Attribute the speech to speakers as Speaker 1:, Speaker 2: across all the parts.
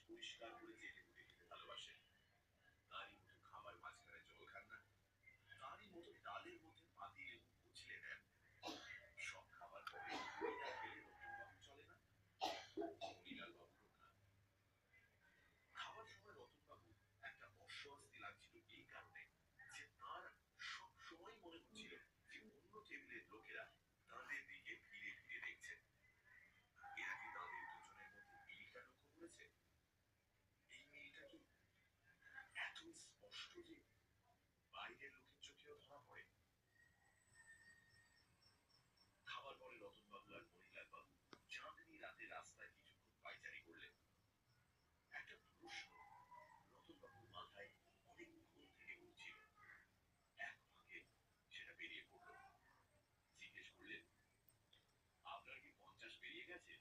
Speaker 1: পরিষ্কার করে চেটে পুটে খেতে ভালোবাসেন। তারই মতো খাবার মাঝখানে জল খান না, তারই মতো ডালের মধ্যে পাতি লেবু কুচলে দেন। সব খাবার পরে না খেলে রতনবাবু চলে না, মণিলাল বাবুরও না। খাবার সময় রতনবাবু একটা অস্বস্তি লাগছিল এই কারণে যে তার সব সময় মনে হচ্ছিল যে অন্য টেবিলের লোকেরা তাদের দিকে ফিরে ফিরে দেখছেন। এরা কি তাদের দুজনের মধ্যে মিলটা লক্ষ্য করেছে? এই মিলটা কি এত স্পষ্ট যে বাইরের লোকের চোখেও ধরা পড়ে? খাবার পরে রতনবাবু আর মণিলাল বাবু চাঁদনি রাতে রাস্তায় কিছুক্ষণ পায়চারি করলেন। একটা প্রশ্ন রতনবাবুর মাথায় অনেকক্ষণ থেকে ঘুরছিল। এক ফাঁকে সেটা বেরিয়ে পড়ল। জিজ্ঞেস করলেন, আপনার কি 50 পেরিয়ে গেছে?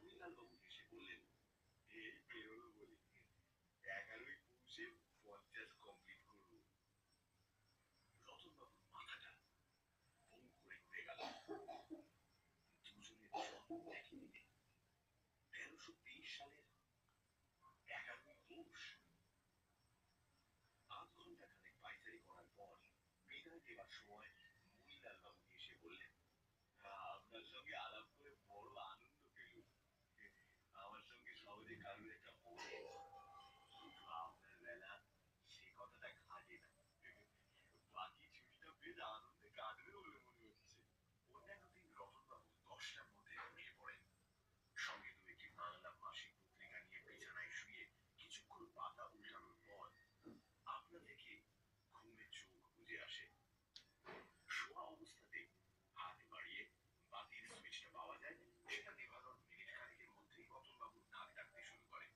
Speaker 1: মণিলাল বাবু হেসে বললেন, এই বেরোলো বলে 11ই পৌষে 50 কমপ্লিট করবো। রতনবাবুর মাথাটা বম করে ঘুরে গেল। দুজনের জন্ম একই দিনে, 1323 সালের 11ই পৌষ। আধ ঘন্টা খানেক পাইচারি করার পর বিদায় দেবার সময় মণিলাল বাবু এসে বললেন, আপনার সঙ্গে আলাপ করে বড় আনন্দ পেলুম। আমার সঙ্গে সহজে কারোর একটা হবে, কিন্তু আপনার বেলা সে কথাটা খাটে না। বাকি ছুটিটা বেশ আনন্দে কাটবে বলে মনে হচ্ছে। অন্যান্য দিন রতনবাবু 10টার মধ্যে ঘুমিয়ে পড়েন। সঙ্গে দু একটি বাংলা মাসিক পত্রিকা নিয়ে বিছানায় শুয়ে কিছুক্ষণ পাতা উল্টানোর পর আপনা থেকে ঘুমে চোখ বুজে আসে। শোয়া অবস্থাতে হাত বাড়িয়ে বাতির সুইচটা পাওয়া যায়, সেটা নেভানোর মিনিট খানেকের মধ্যেই রতনবাবু নাক ডাকতে শুরু করেন।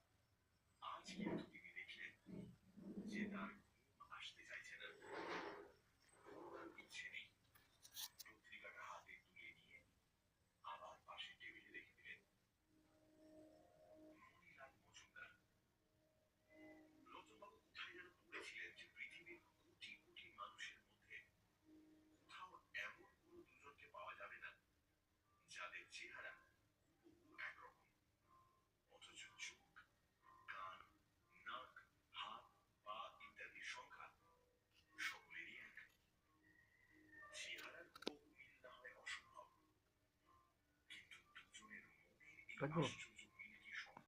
Speaker 1: আজ কিন্তু তিনি দেখলেন যে তার ঘুম আসতে চাইছে না, ঘুমানোর ইচ্ছে নেই। পত্রিকাটা হাতে তুলে নিয়ে আবার পাশের টেবিলে রেখে দিলেন। মণিলাল মজুমদার। রতনবাবু কোথায় যেন পড়েছিলেন যে পৃথিবীর কোটি কোটি মানুষের মধ্যে কোথাও এমন কোনো দুজনকে পাওয়া যাবে না যাদের চেহারা হুবহু একরকম, অথচ চোখ, কান, নাক, হাত, পা ইত্যাদির সংখ্যা সকলেরই এক। চেহারার হুবহু মিল না হয় অসম্ভব, কিন্তু দুজনের মনের এই আশ্চর্য